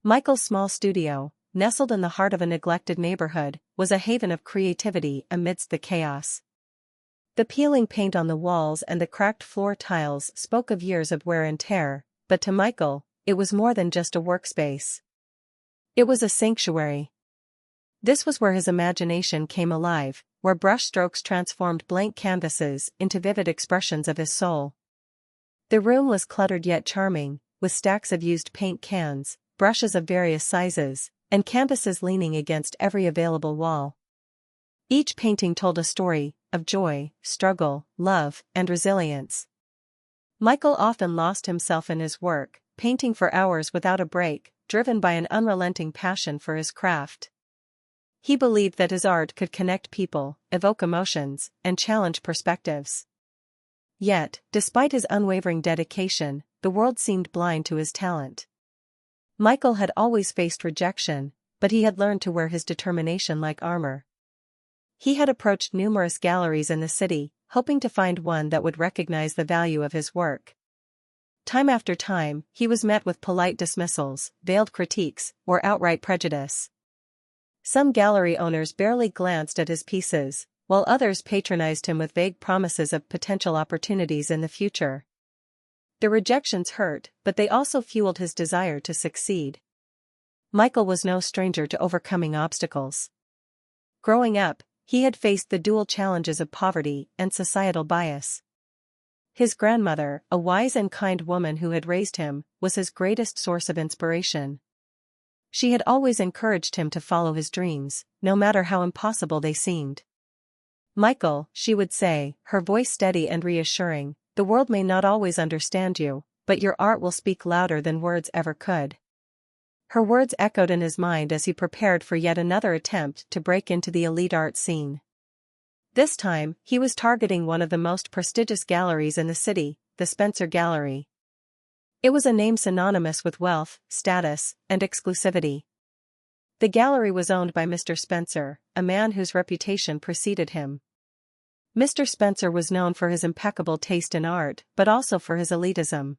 Michael's small studio, nestled in the heart of a neglected neighborhood, was a haven of creativity amidst the chaos. The peeling paint on the walls and the cracked floor tiles spoke of years of wear and tear, but to Michael, it was more than just a workspace. It was a sanctuary. This was where his imagination came alive, where brushstrokes transformed blank canvases into vivid expressions of his soul. The room was cluttered yet charming, with stacks of used paint cans, brushes of various sizes, and canvases leaning against every available wall. Each painting told a story of joy, struggle, love, and resilience. Michael often lost himself in his work, painting for hours without a break, driven by an unrelenting passion for his craft. He believed that his art could connect people, evoke emotions, and challenge perspectives. Yet, despite his unwavering dedication, the world seemed blind to his talent. Michael had always faced rejection, but he had learned to wear his determination like armor. He had approached numerous galleries in the city, hoping to find one that would recognize the value of his work. Time after time, he was met with polite dismissals, veiled critiques, or outright prejudice. Some gallery owners barely glanced at his pieces, while others patronized him with vague promises of potential opportunities in the future. The rejections hurt, but they also fueled his desire to succeed. Michael was no stranger to overcoming obstacles. Growing up, he had faced the dual challenges of poverty and societal bias. His grandmother, a wise and kind woman who had raised him, was his greatest source of inspiration. She had always encouraged him to follow his dreams, no matter how impossible they seemed. "Michael," she would say, her voice steady and reassuring, "the world may not always understand you, but your art will speak louder than words ever could." Her words echoed in his mind as he prepared for yet another attempt to break into the elite art scene. This time, he was targeting one of the most prestigious galleries in the city, the Spencer Gallery. It was a name synonymous with wealth, status, and exclusivity. The gallery was owned by Mr. Spencer, a man whose reputation preceded him. Mr. Spencer was known for his impeccable taste in art, but also for his elitism.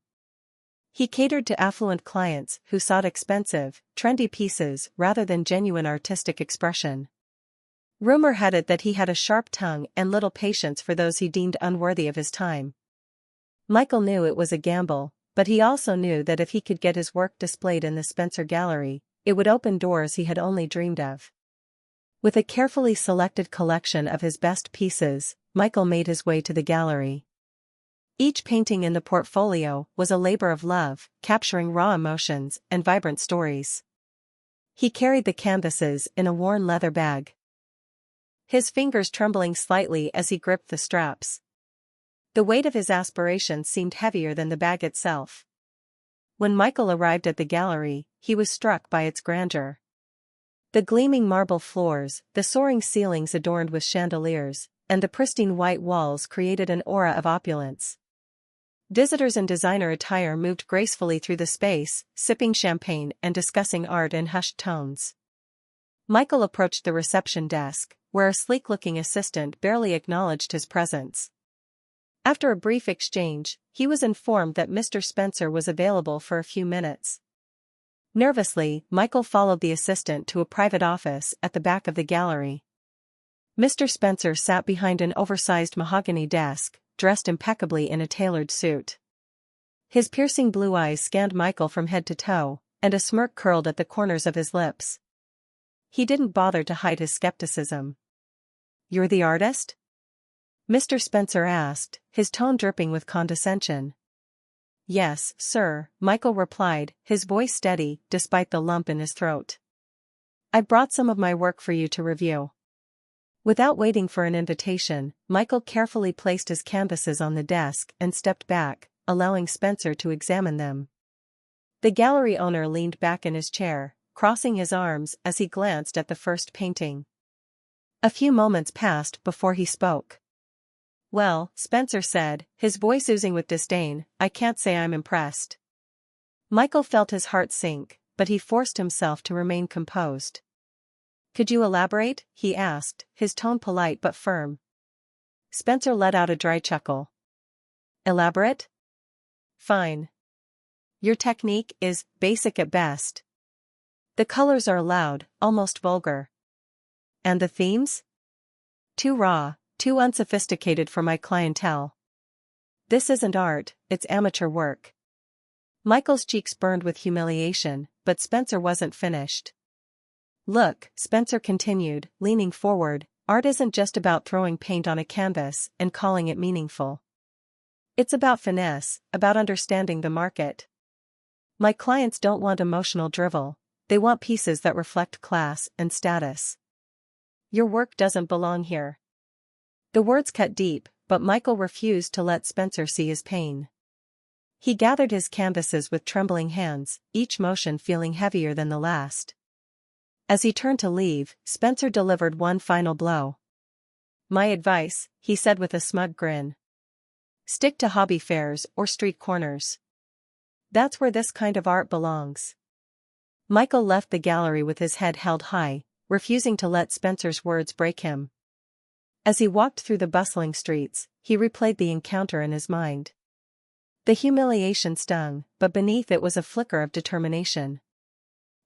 He catered to affluent clients who sought expensive, trendy pieces rather than genuine artistic expression. Rumor had it that he had a sharp tongue and little patience for those he deemed unworthy of his time. Michael knew it was a gamble, but he also knew that if he could get his work displayed in the Spencer Gallery, it would open doors he had only dreamed of. With a carefully selected collection of his best pieces, Michael made his way to the gallery. Each painting in the portfolio was a labor of love, capturing raw emotions and vibrant stories. He carried the canvases in a worn leather bag, his fingers trembling slightly as he gripped the straps. The weight of his aspirations seemed heavier than the bag itself. When Michael arrived at the gallery, he was struck by its grandeur. The gleaming marble floors, the soaring ceilings adorned with chandeliers, and the pristine white walls created an aura of opulence. Visitors in designer attire moved gracefully through the space, sipping champagne and discussing art in hushed tones. Michael approached the reception desk, where a sleek-looking assistant barely acknowledged his presence. After a brief exchange, he was informed that Mr. Spencer was available for a few minutes. Nervously, Michael followed the assistant to a private office at the back of the gallery. Mr. Spencer sat behind an oversized mahogany desk, dressed impeccably in a tailored suit. His piercing blue eyes scanned Michael from head to toe, and a smirk curled at the corners of his lips. He didn't bother to hide his skepticism. "You're the artist?" Mr. Spencer asked, his tone dripping with condescension. "Yes, sir," Michael replied, his voice steady, despite the lump in his throat. "I've brought some of my work for you to review." Without waiting for an invitation, Michael carefully placed his canvases on the desk and stepped back, allowing Spencer to examine them. The gallery owner leaned back in his chair, crossing his arms as he glanced at the first painting. A few moments passed before he spoke. "Well," Spencer said, his voice oozing with disdain, "I can't say I'm impressed." Michael felt his heart sink, but he forced himself to remain composed. "Could you elaborate?" he asked, his tone polite but firm. Spencer let out a dry chuckle. "Elaborate? Fine. Your technique is basic at best." The colors are loud, almost vulgar. And the themes? Too raw, too unsophisticated for my clientele. This isn't art, it's amateur work. Michael's cheeks burned with humiliation, but Spencer wasn't finished. Look, Spencer continued, leaning forward, art isn't just about throwing paint on a canvas and calling it meaningful. It's about finesse, about understanding the market. My clients don't want emotional drivel, they want pieces that reflect class and status. Your work doesn't belong here. The words cut deep, but Michael refused to let Spencer see his pain. He gathered his canvases with trembling hands, each motion feeling heavier than the last. As he turned to leave, Spencer delivered one final blow. My advice, he said with a smug grin. Stick to hobby fairs or street corners. That's where this kind of art belongs. Michael left the gallery with his head held high, refusing to let Spencer's words break him. As he walked through the bustling streets, he replayed the encounter in his mind. The humiliation stung, but beneath it was a flicker of determination.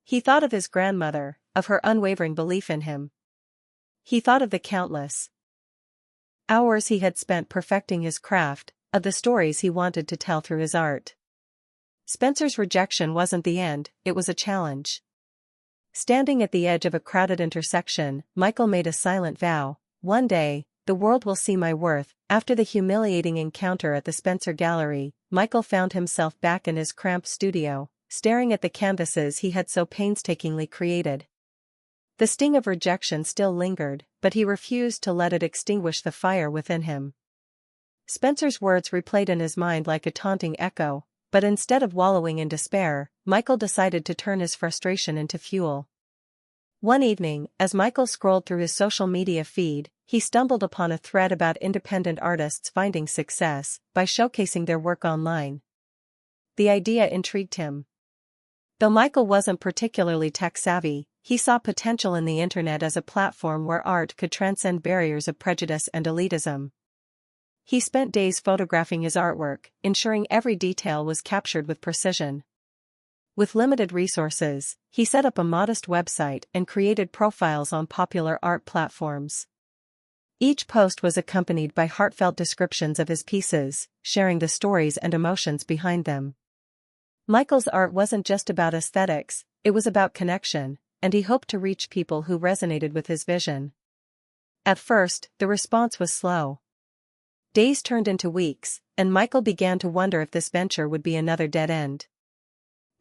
He thought of his grandmother, of her unwavering belief in him. He thought of the countless hours he had spent perfecting his craft, of the stories he wanted to tell through his art. Spencer's rejection wasn't the end, it was a challenge. Standing at the edge of a crowded intersection, Michael made a silent vow. One day, the world will see my worth. After the humiliating encounter at the Spencer Gallery, Michael found himself back in his cramped studio, staring at the canvases he had so painstakingly created. The sting of rejection still lingered, but he refused to let it extinguish the fire within him. Spencer's words replayed in his mind like a taunting echo, but instead of wallowing in despair, Michael decided to turn his frustration into fuel. One evening, as Michael scrolled through his social media feed, he stumbled upon a thread about independent artists finding success by showcasing their work online. The idea intrigued him. Though Michael wasn't particularly tech-savvy, he saw potential in the internet as a platform where art could transcend barriers of prejudice and elitism. He spent days photographing his artwork, ensuring every detail was captured with precision. With limited resources, he set up a modest website and created profiles on popular art platforms. Each post was accompanied by heartfelt descriptions of his pieces, sharing the stories and emotions behind them. Michael's art wasn't just about aesthetics, it was about connection, and he hoped to reach people who resonated with his vision. At first, the response was slow. Days turned into weeks, and Michael began to wonder if this venture would be another dead end.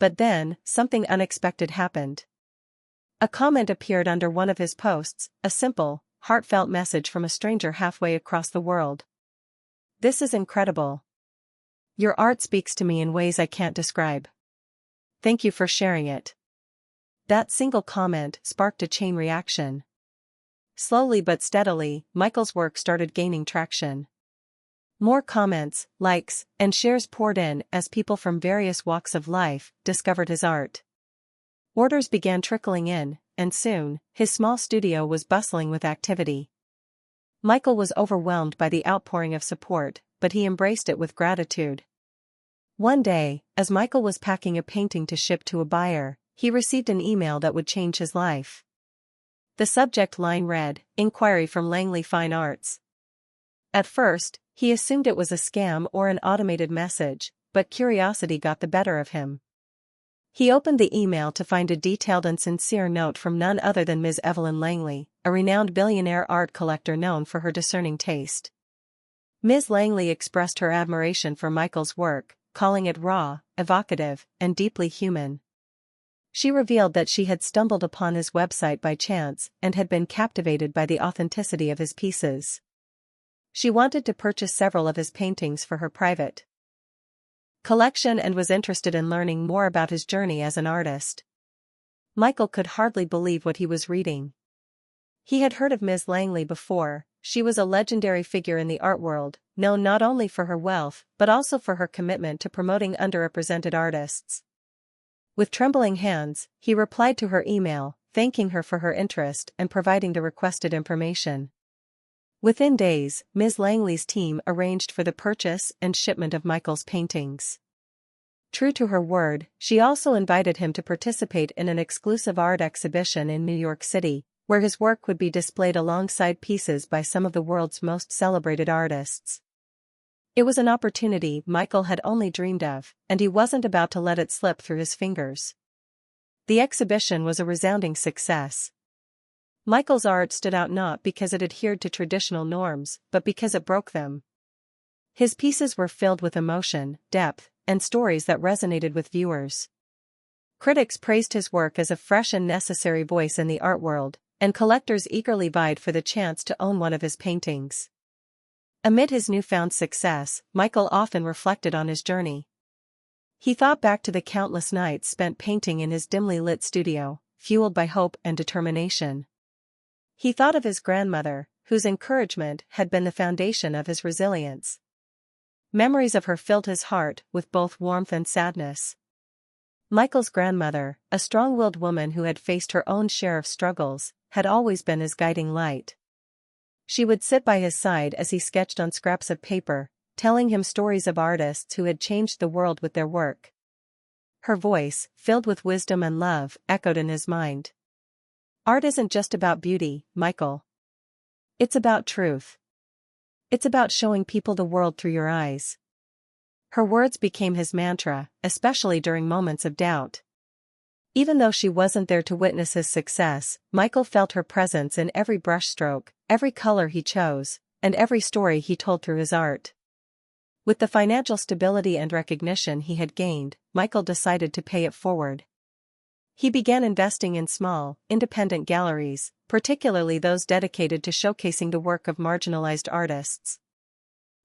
But then, something unexpected happened. A comment appeared under one of his posts, a simple, heartfelt message from a stranger halfway across the world. This is incredible. Your art speaks to me in ways I can't describe. Thank you for sharing it. That single comment sparked a chain reaction. Slowly but steadily, Michael's work started gaining traction. More comments, likes, and shares poured in as people from various walks of life discovered his art. Orders began trickling in, and soon, his small studio was bustling with activity. Michael was overwhelmed by the outpouring of support, but he embraced it with gratitude. One day, as Michael was packing a painting to ship to a buyer, he received an email that would change his life. The subject line read, "Inquiry from Langley Fine Arts." At first, he assumed it was a scam or an automated message, but curiosity got the better of him. He opened the email to find a detailed and sincere note from none other than Ms. Evelyn Langley, a renowned billionaire art collector known for her discerning taste. Ms. Langley expressed her admiration for Michael's work, calling it raw, evocative, and deeply human. She revealed that she had stumbled upon his website by chance and had been captivated by the authenticity of his pieces. She wanted to purchase several of his paintings for her private collection and was interested in learning more about his journey as an artist. Michael could hardly believe what he was reading. He had heard of Ms. Langley before. She was a legendary figure in the art world, known not only for her wealth but also for her commitment to promoting underrepresented artists. With trembling hands, he replied to her email, thanking her for her interest and providing the requested information. Within days, Ms. Langley's team arranged for the purchase and shipment of Michael's paintings. True to her word, she also invited him to participate in an exclusive art exhibition in New York City, where his work would be displayed alongside pieces by some of the world's most celebrated artists. It was an opportunity Michael had only dreamed of, and he wasn't about to let it slip through his fingers. The exhibition was a resounding success. Michael's art stood out not because it adhered to traditional norms, but because it broke them. His pieces were filled with emotion, depth, and stories that resonated with viewers. Critics praised his work as a fresh and necessary voice in the art world, and collectors eagerly vied for the chance to own one of his paintings. Amid his newfound success, Michael often reflected on his journey. He thought back to the countless nights spent painting in his dimly lit studio, fueled by hope and determination. He thought of his grandmother, whose encouragement had been the foundation of his resilience. Memories of her filled his heart with both warmth and sadness. Michael's grandmother, a strong-willed woman who had faced her own share of struggles, had always been his guiding light. She would sit by his side as he sketched on scraps of paper, telling him stories of artists who had changed the world with their work. Her voice, filled with wisdom and love, echoed in his mind. Art isn't just about beauty, Michael. It's about truth. It's about showing people the world through your eyes. Her words became his mantra, especially during moments of doubt. Even though she wasn't there to witness his success, Michael felt her presence in every brushstroke, every color he chose, and every story he told through his art. With the financial stability and recognition he had gained, Michael decided to pay it forward. He began investing in small, independent galleries, particularly those dedicated to showcasing the work of marginalized artists.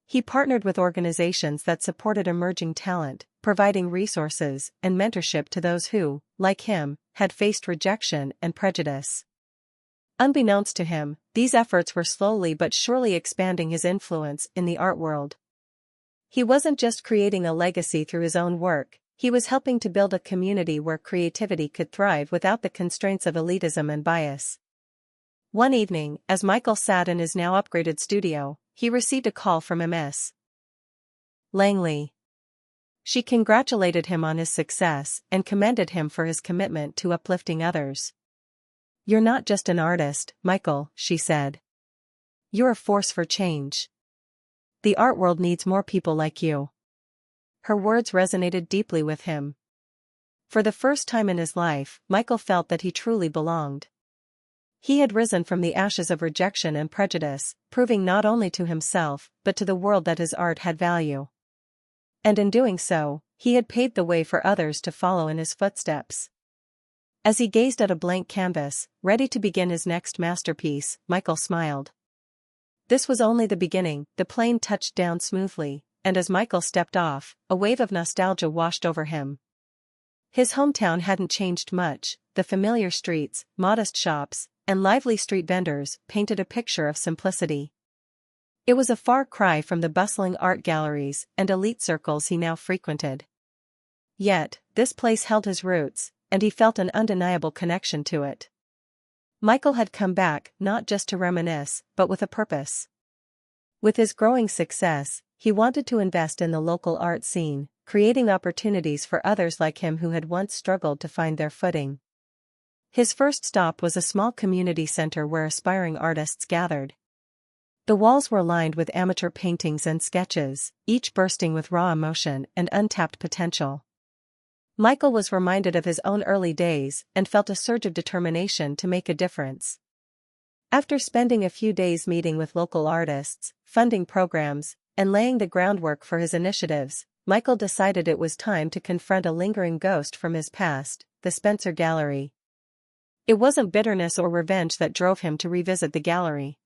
He partnered with organizations that supported emerging talent, providing resources and mentorship to those who, like him, had faced rejection and prejudice. Unbeknownst to him, these efforts were slowly but surely expanding his influence in the art world. He wasn't just creating a legacy through his own work, he was helping to build a community where creativity could thrive without the constraints of elitism and bias. One evening, as Michael sat in his now upgraded studio, he received a call from Ms. Langley. She congratulated him on his success and commended him for his commitment to uplifting others. "You're not just an artist, Michael," she said. "You're a force for change. The art world needs more people like you." Her words resonated deeply with him. For the first time in his life, Michael felt that he truly belonged. He had risen from the ashes of rejection and prejudice, proving not only to himself, but to the world that his art had value. And in doing so, he had paved the way for others to follow in his footsteps. As he gazed at a blank canvas, ready to begin his next masterpiece, Michael smiled. This was only the beginning. The plane touched down smoothly, and as Michael stepped off, a wave of nostalgia washed over him. His hometown hadn't changed much. The familiar streets, modest shops, and lively street vendors painted a picture of simplicity. It was a far cry from the bustling art galleries and elite circles he now frequented. Yet, this place held his roots, and he felt an undeniable connection to it. Michael had come back not just to reminisce, but with a purpose. With his growing success, he wanted to invest in the local art scene, creating opportunities for others like him who had once struggled to find their footing. His first stop was a small community center where aspiring artists gathered. The walls were lined with amateur paintings and sketches, each bursting with raw emotion and untapped potential. Michael was reminded of his own early days and felt a surge of determination to make a difference. After spending a few days meeting with local artists, funding programs, and laying the groundwork for his initiatives, Michael decided it was time to confront a lingering ghost from his past, the Spencer Gallery. It wasn't bitterness or revenge that drove him to revisit the gallery.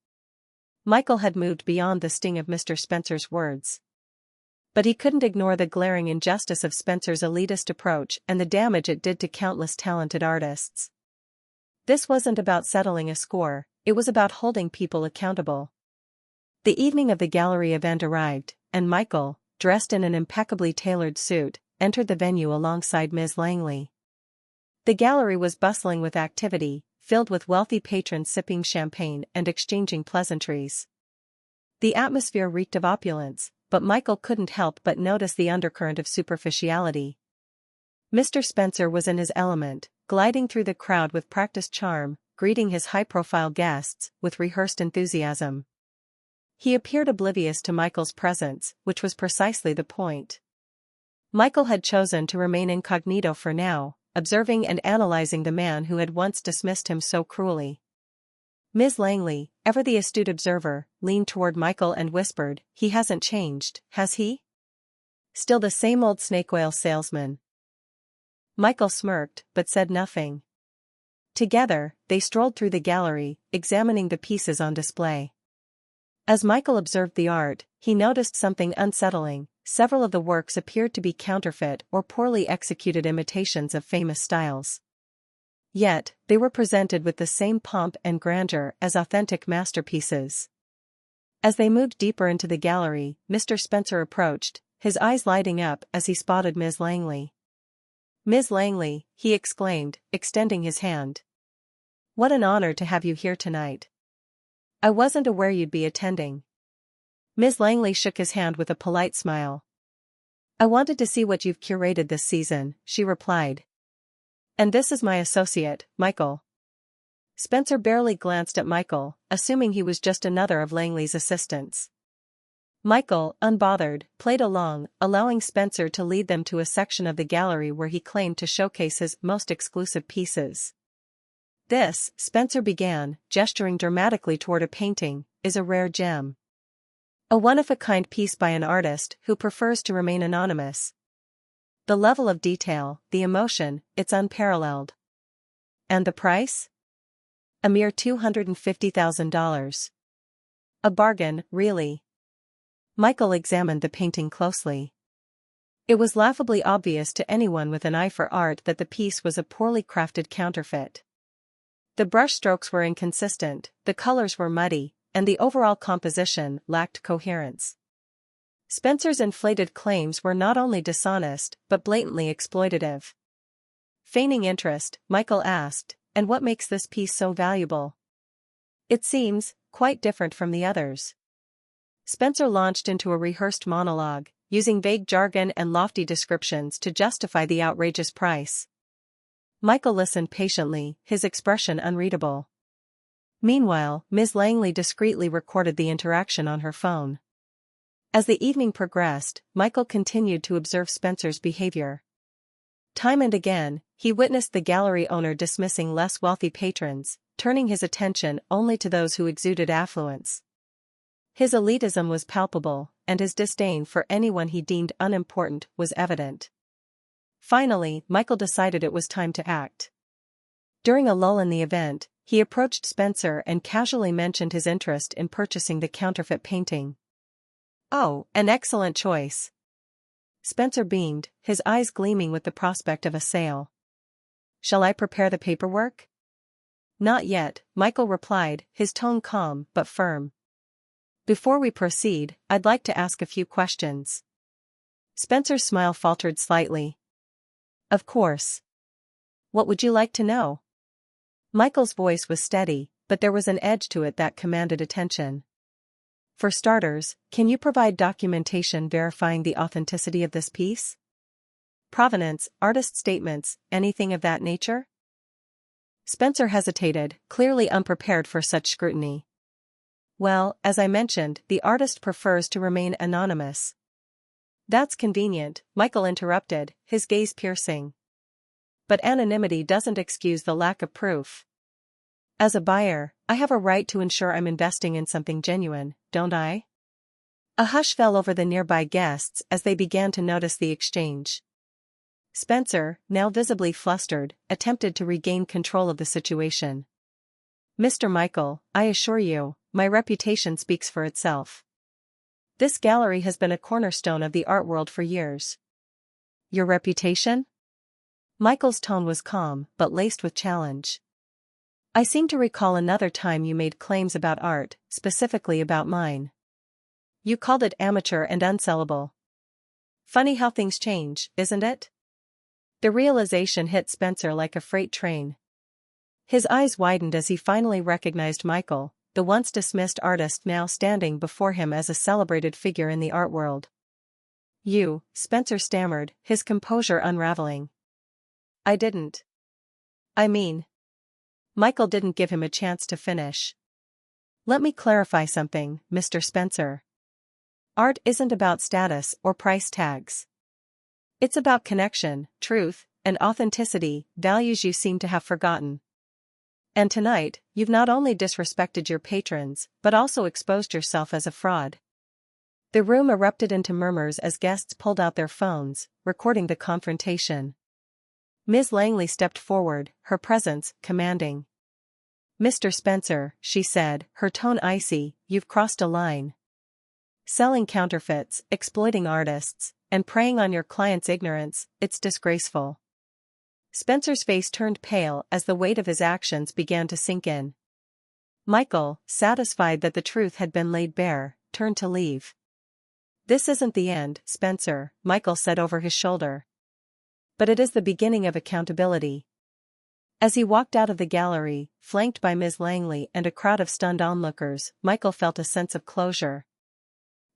Michael had moved beyond the sting of Mr. Spencer's words. But he couldn't ignore the glaring injustice of Spencer's elitist approach and the damage it did to countless talented artists. This wasn't about settling a score, it was about holding people accountable. The evening of the gallery event arrived, and Michael, dressed in an impeccably tailored suit, entered the venue alongside Ms. Langley. The gallery was bustling with activity, filled with wealthy patrons sipping champagne and exchanging pleasantries. The atmosphere reeked of opulence, but Michael couldn't help but notice the undercurrent of superficiality. Mr. Spencer was in his element, gliding through the crowd with practiced charm, greeting his high-profile guests with rehearsed enthusiasm. He appeared oblivious to Michael's presence, which was precisely the point. Michael had chosen to remain incognito for now, observing and analyzing the man who had once dismissed him so cruelly. Ms. Langley, ever the astute observer, leaned toward Michael and whispered, "He hasn't changed, has he? Still the same old snake oil salesman." Michael smirked, but said nothing. Together, they strolled through the gallery, examining the pieces on display. As Michael observed the art, he noticed something unsettling. Several of the works appeared to be counterfeit or poorly executed imitations of famous styles. Yet, they were presented with the same pomp and grandeur as authentic masterpieces. As they moved deeper into the gallery, Mr. Spencer approached, his eyes lighting up as he spotted Ms. Langley. "Ms. Langley," he exclaimed, extending his hand. "What an honor to have you here tonight. I wasn't aware you'd be attending." Ms. Langley shook his hand with a polite smile. "I wanted to see what you've curated this season," she replied. "And this is my associate, Michael." Spencer barely glanced at Michael, assuming he was just another of Langley's assistants. Michael, unbothered, played along, allowing Spencer to lead them to a section of the gallery where he claimed to showcase his most exclusive pieces. "This," Spencer began, gesturing dramatically toward a painting, "is a rare gem. A one-of-a-kind piece by an artist who prefers to remain anonymous. The level of detail, the emotion, it's unparalleled." "And the price?" "A mere $250,000. A bargain, really." Michael examined the painting closely. It was laughably obvious to anyone with an eye for art that the piece was a poorly crafted counterfeit. The brushstrokes were inconsistent, the colors were muddy, and the overall composition lacked coherence. Spencer's inflated claims were not only dishonest, but blatantly exploitative. Feigning interest, Michael asked, "And what makes this piece so valuable?" "It seems quite different from the others." Spencer launched into a rehearsed monologue, using vague jargon and lofty descriptions to justify the outrageous price. Michael listened patiently, his expression unreadable. Meanwhile, Ms. Langley discreetly recorded the interaction on her phone. As the evening progressed, Michael continued to observe Spencer's behavior. Time and again, he witnessed the gallery owner dismissing less wealthy patrons, turning his attention only to those who exuded affluence. His elitism was palpable, and his disdain for anyone he deemed unimportant was evident. Finally, Michael decided it was time to act. During a lull in the event, he approached Spencer and casually mentioned his interest in purchasing the counterfeit painting. "Oh, an excellent choice." Spencer beamed, his eyes gleaming with the prospect of a sale. "Shall I prepare the paperwork?" "Not yet," Michael replied, his tone calm but firm. "Before we proceed, I'd like to ask a few questions." Spencer's smile faltered slightly. "Of course. What would you like to know?" Michael's voice was steady, but there was an edge to it that commanded attention. "For starters, can you provide documentation verifying the authenticity of this piece? Provenance, artist statements, anything of that nature?" Spencer hesitated, clearly unprepared for such scrutiny. "Well, as I mentioned, the artist prefers to remain anonymous." "That's convenient," Michael interrupted, his gaze piercing. "But anonymity doesn't excuse the lack of proof. As a buyer, I have a right to ensure I'm investing in something genuine, don't I?" A hush fell over the nearby guests as they began to notice the exchange. Spencer, now visibly flustered, attempted to regain control of the situation. "Mr. Michael, I assure you, my reputation speaks for itself. This gallery has been a cornerstone of the art world for years." "Your reputation?" Michael's tone was calm, but laced with challenge. "I seem to recall another time you made claims about art, specifically about mine. You called it amateur and unsellable. Funny how things change, isn't it?" The realization hit Spencer like a freight train. His eyes widened as he finally recognized Michael, the once dismissed artist now standing before him as a celebrated figure in the art world. "You," Spencer stammered, his composure unraveling. I didn't. I mean, Michael didn't give him a chance to finish. Let me clarify something, Mr. Spencer. Art isn't about status or price tags. It's about connection, truth, and authenticity, values you seem to have forgotten. And tonight, you've not only disrespected your patrons, but also exposed yourself as a fraud. The room erupted into murmurs as guests pulled out their phones, recording the confrontation. Ms. Langley stepped forward, her presence commanding. Mr. Spencer, she said, her tone icy, you've crossed a line. Selling counterfeits, exploiting artists, and preying on your client's ignorance, it's disgraceful. Spencer's face turned pale as the weight of his actions began to sink in. Michael, satisfied that the truth had been laid bare, turned to leave. This isn't the end, Spencer, Michael said over his shoulder. But it is the beginning of accountability. As he walked out of the gallery, flanked by Ms. Langley and a crowd of stunned onlookers, Michael felt a sense of closure.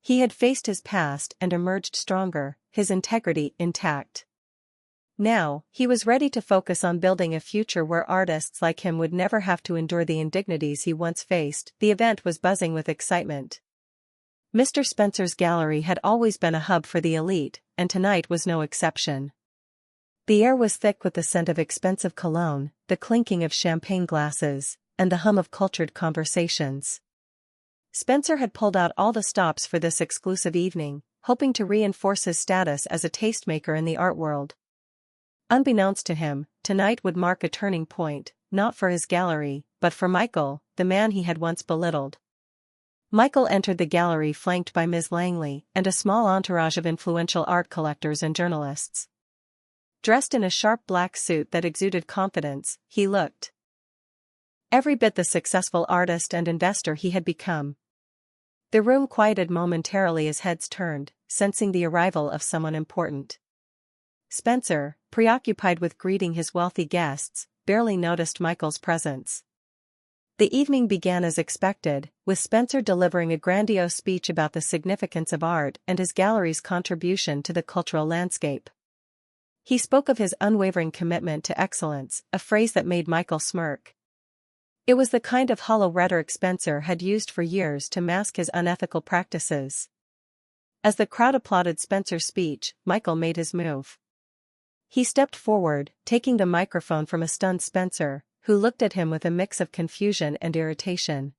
He had faced his past and emerged stronger, his integrity intact. Now, he was ready to focus on building a future where artists like him would never have to endure the indignities he once faced. The event was buzzing with excitement. Mr. Spencer's gallery had always been a hub for the elite, and tonight was no exception. The air was thick with the scent of expensive cologne, the clinking of champagne glasses, and the hum of cultured conversations. Spencer had pulled out all the stops for this exclusive evening, hoping to reinforce his status as a tastemaker in the art world. Unbeknownst to him, tonight would mark a turning point, not for his gallery, but for Michael, the man he had once belittled. Michael entered the gallery flanked by Ms. Langley and a small entourage of influential art collectors and journalists. Dressed in a sharp black suit that exuded confidence, he looked every bit the successful artist and investor he had become. The room quieted momentarily as heads turned, sensing the arrival of someone important. Spencer, preoccupied with greeting his wealthy guests, barely noticed Michael's presence. The evening began as expected, with Spencer delivering a grandiose speech about the significance of art and his gallery's contribution to the cultural landscape. He spoke of his unwavering commitment to excellence, a phrase that made Michael smirk. It was the kind of hollow rhetoric Spencer had used for years to mask his unethical practices. As the crowd applauded Spencer's speech, Michael made his move. He stepped forward, taking the microphone from a stunned Spencer, who looked at him with a mix of confusion and irritation.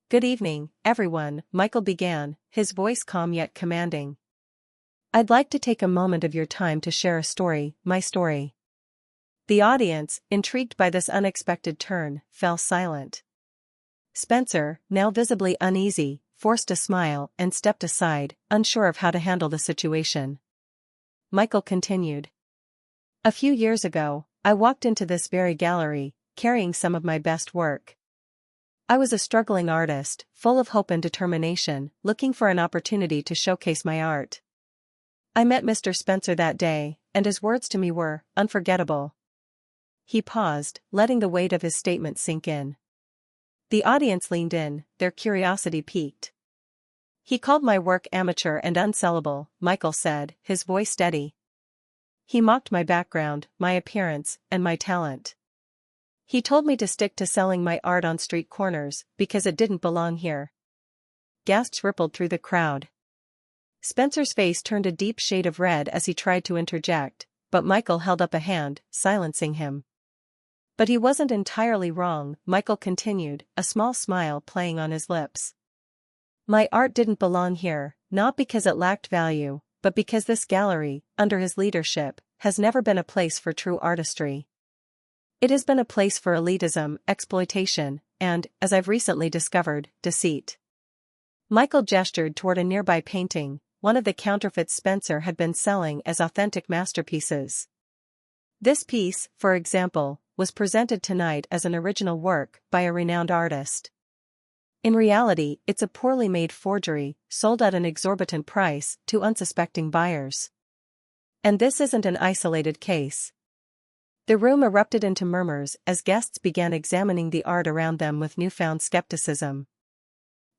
Good evening, everyone, Michael began, his voice calm yet commanding. I'd like to take a moment of your time to share a story, my story. The audience, intrigued by this unexpected turn, fell silent. Spencer, now visibly uneasy, forced a smile and stepped aside, unsure of how to handle the situation. Michael continued. A few years ago, I walked into this very gallery, carrying some of my best work. I was a struggling artist, full of hope and determination, looking for an opportunity to showcase my art. I met Mr. Spencer that day, and his words to me were unforgettable. He paused, letting the weight of his statement sink in. The audience leaned in, their curiosity piqued. He called my work amateur and unsellable, Michael said, his voice steady. He mocked my background, my appearance, and my talent. He told me to stick to selling my art on street corners, because it didn't belong here. Gasps rippled through the crowd. Spencer's face turned a deep shade of red as he tried to interject, but Michael held up a hand, silencing him. But he wasn't entirely wrong, Michael continued, a small smile playing on his lips. My art didn't belong here, not because it lacked value, but because this gallery, under his leadership, has never been a place for true artistry. It has been a place for elitism, exploitation, and, as I've recently discovered, deceit. Michael gestured toward a nearby painting, one of the counterfeits Spencer had been selling as authentic masterpieces. This piece, for example, was presented tonight as an original work by a renowned artist. In reality, it's a poorly made forgery, sold at an exorbitant price to unsuspecting buyers. And this isn't an isolated case. The room erupted into murmurs as guests began examining the art around them with newfound skepticism.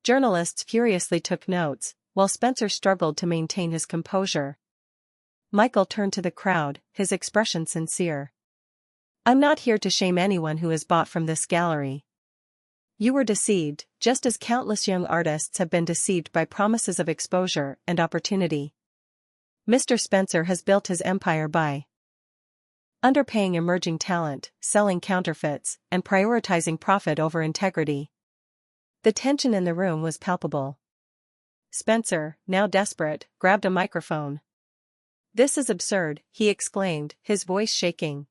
Journalists furiously took notes, while Spencer struggled to maintain his composure. Michael turned to the crowd, his expression sincere. I'm not here to shame anyone who has bought from this gallery. You were deceived, just as countless young artists have been deceived by promises of exposure and opportunity. Mr. Spencer has built his empire by underpaying emerging talent, selling counterfeits, and prioritizing profit over integrity. The tension in the room was palpable. Spencer, now desperate, grabbed a microphone. "This is absurd," he exclaimed, his voice shaking.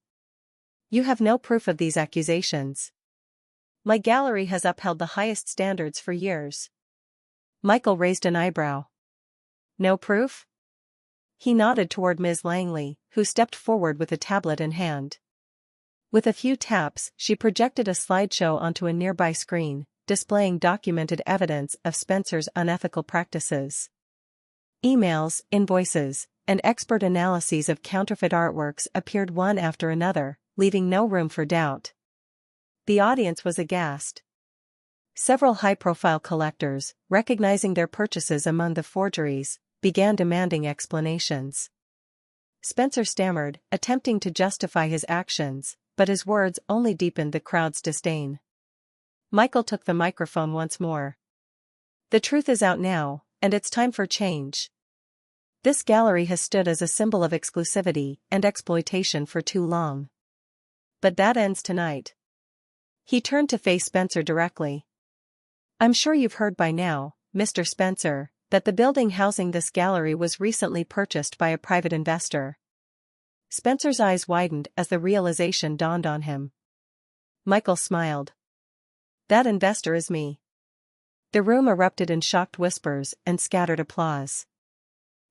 "You have no proof of these accusations. My gallery has upheld the highest standards for years." Michael raised an eyebrow. "No proof?" He nodded toward Ms. Langley, who stepped forward with a tablet in hand. With a few taps, she projected a slideshow onto a nearby screen, displaying documented evidence of Spencer's unethical practices. Emails, invoices, and expert analyses of counterfeit artworks appeared one after another, leaving no room for doubt. The audience was aghast. Several high-profile collectors, recognizing their purchases among the forgeries, began demanding explanations. Spencer stammered, attempting to justify his actions, but his words only deepened the crowd's disdain. Michael took the microphone once more. "The truth is out now, and it's time for change. This gallery has stood as a symbol of exclusivity and exploitation for too long. But that ends tonight." He turned to face Spencer directly. "I'm sure you've heard by now, Mr. Spencer, that the building housing this gallery was recently purchased by a private investor." Spencer's eyes widened as the realization dawned on him. Michael smiled. "That investor is me." The room erupted in shocked whispers and scattered applause.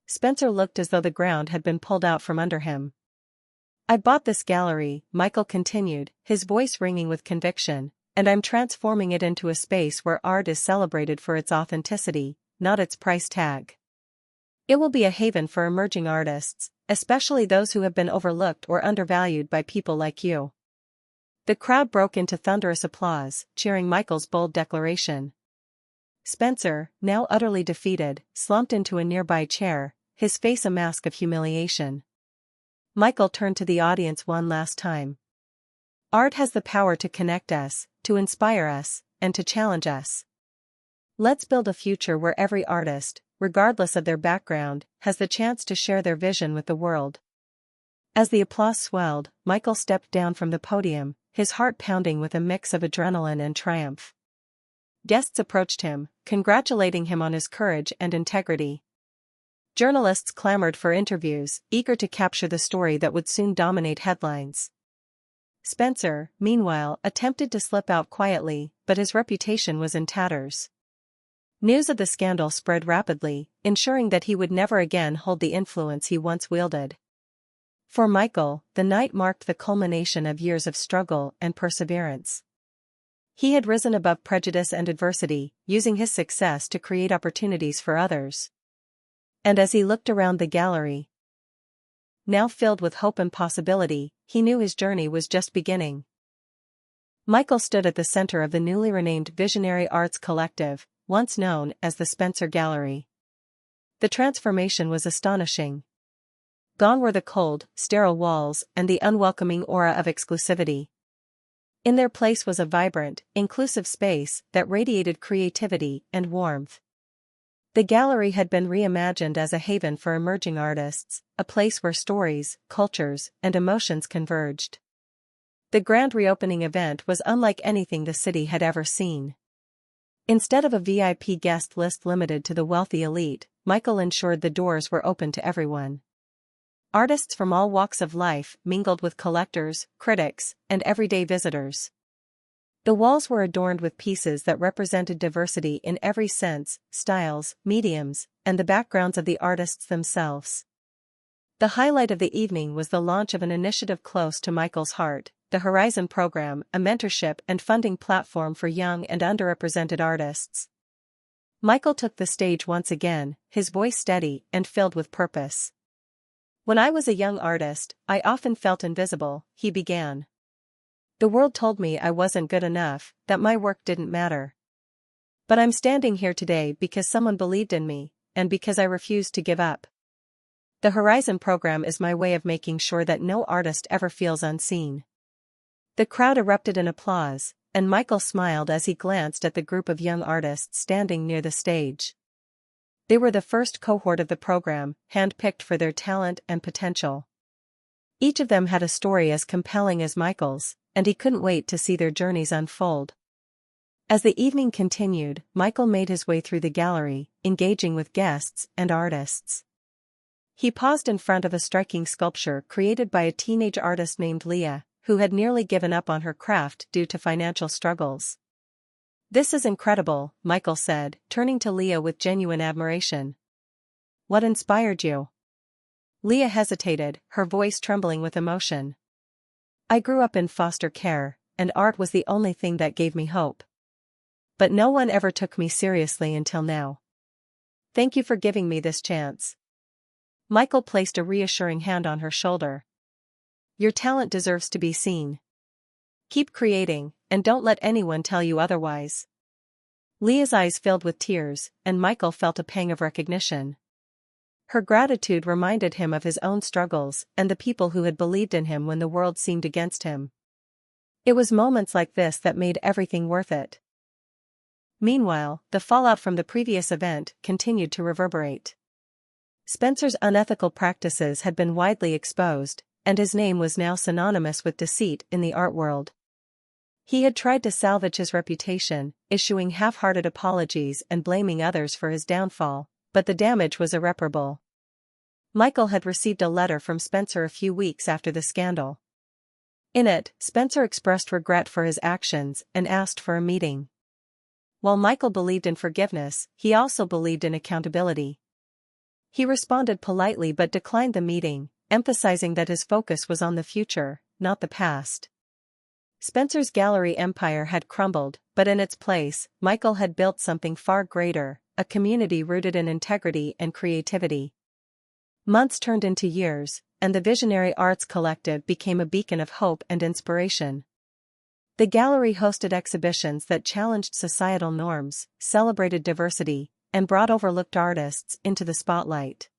Spencer looked as though the ground had been pulled out from under him. "I bought this gallery," Michael continued, his voice ringing with conviction, "and I'm transforming it into a space where art is celebrated for its authenticity, not its price tag. It will be a haven for emerging artists, especially those who have been overlooked or undervalued by people like you." The crowd broke into thunderous applause, cheering Michael's bold declaration. Spencer, now utterly defeated, slumped into a nearby chair, his face a mask of humiliation. Michael turned to the audience one last time. "Art has the power to connect us, to inspire us, and to challenge us. Let's build a future where every artist, regardless of their background, has the chance to share their vision with the world." As the applause swelled, Michael stepped down from the podium, his heart pounding with a mix of adrenaline and triumph. Guests approached him, congratulating him on his courage and integrity. Journalists clamored for interviews, eager to capture the story that would soon dominate headlines. Spencer, meanwhile, attempted to slip out quietly, but his reputation was in tatters. News of the scandal spread rapidly, ensuring that he would never again hold the influence he once wielded. For Michael, the night marked the culmination of years of struggle and perseverance. He had risen above prejudice and adversity, using his success to create opportunities for others. And as he looked around the gallery, now filled with hope and possibility, he knew his journey was just beginning. Michael stood at the center of the newly renamed Visionary Arts Collective, once known as the Spencer Gallery. The transformation was astonishing. Gone were the cold, sterile walls and the unwelcoming aura of exclusivity. In their place was a vibrant, inclusive space that radiated creativity and warmth. The gallery had been reimagined as a haven for emerging artists, a place where stories, cultures, and emotions converged. The grand reopening event was unlike anything the city had ever seen. Instead of a VIP guest list limited to the wealthy elite, Michael ensured the doors were open to everyone. Artists from all walks of life mingled with collectors, critics, and everyday visitors. The walls were adorned with pieces that represented diversity in every sense, styles, mediums, and the backgrounds of the artists themselves. The highlight of the evening was the launch of an initiative close to Michael's heart, the Horizon program, a mentorship and funding platform for young and underrepresented artists. Michael took the stage once again, his voice steady and filled with purpose. "When I was a young artist, I often felt invisible," he began. "The world told me I wasn't good enough, that my work didn't matter. But I'm standing here today because someone believed in me, and because I refused to give up. The Horizon program is my way of making sure that no artist ever feels unseen. The crowd erupted in applause, and Michael smiled as he glanced at the group of young artists standing near the stage. They were the first cohort of the program, handpicked for their talent and potential. Each of them had a story as compelling as Michael's, and he couldn't wait to see their journeys unfold. As the evening continued, Michael made his way through the gallery, engaging with guests and artists. He paused in front of a striking sculpture created by a teenage artist named Leah, who had nearly given up on her craft due to financial struggles. "This is incredible," Michael said, turning to Leah with genuine admiration. "What inspired you?" Leah hesitated, her voice trembling with emotion. "I grew up in foster care, and art was the only thing that gave me hope. But no one ever took me seriously until now. Thank you for giving me this chance." Michael placed a reassuring hand on her shoulder. "Your talent deserves to be seen. Keep creating, and don't let anyone tell you otherwise." Leah's eyes filled with tears, and Michael felt a pang of recognition. Her gratitude reminded him of his own struggles and the people who had believed in him when the world seemed against him. It was moments like this that made everything worth it. Meanwhile, the fallout from the previous event continued to reverberate. Spencer's unethical practices had been widely exposed, and his name was now synonymous with deceit in the art world. He had tried to salvage his reputation, issuing half-hearted apologies and blaming others for his downfall, but the damage was irreparable. Michael had received a letter from Spencer a few weeks after the scandal. In it, Spencer expressed regret for his actions and asked for a meeting. While Michael believed in forgiveness, he also believed in accountability. He responded politely but declined the meeting, emphasizing that his focus was on the future, not the past. Spencer's gallery empire had crumbled, but in its place, Michael had built something far greater, a community rooted in integrity and creativity. Months turned into years, and the Visionary Arts Collective became a beacon of hope and inspiration. The gallery hosted exhibitions that challenged societal norms, celebrated diversity, and brought overlooked artists into the spotlight.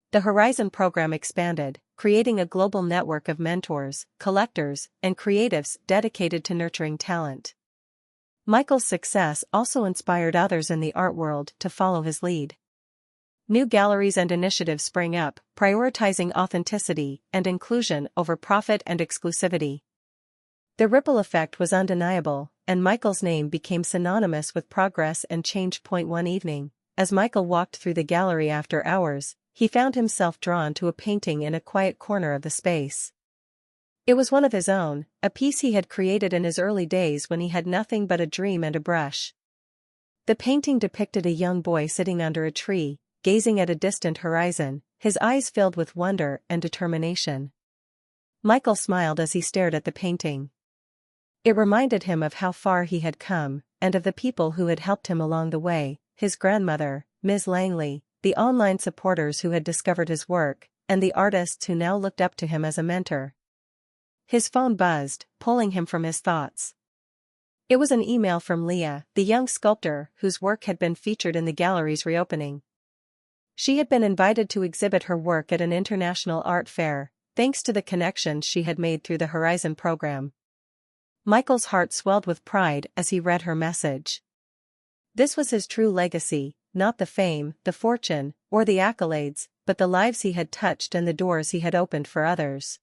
The Horizon program expanded, creating a global network of mentors, collectors, and creatives dedicated to nurturing talent. Michael's success also inspired others in the art world to follow his lead. New galleries and initiatives sprang up, prioritizing authenticity and inclusion over profit and exclusivity. The ripple effect was undeniable, and Michael's name became synonymous with progress and change. One evening, as Michael walked through the gallery after hours, he found himself drawn to a painting in a quiet corner of the space. It was one of his own, a piece he had created in his early days when he had nothing but a dream and a brush. The painting depicted a young boy sitting under a tree, gazing at a distant horizon, his eyes filled with wonder and determination. Michael smiled as he stared at the painting. It reminded him of how far he had come, and of the people who had helped him along the way, his grandmother, Ms. Langley, the online supporters who had discovered his work, and the artists who now looked up to him as a mentor. His phone buzzed, pulling him from his thoughts. It was an email from Leah, the young sculptor whose work had been featured in the gallery's reopening. She had been invited to exhibit her work at an international art fair, thanks to the connections she had made through the Horizon program. Michael's heart swelled with pride as he read her message. This was his true legacy, not the fame, the fortune, or the accolades, but the lives he had touched and the doors he had opened for others.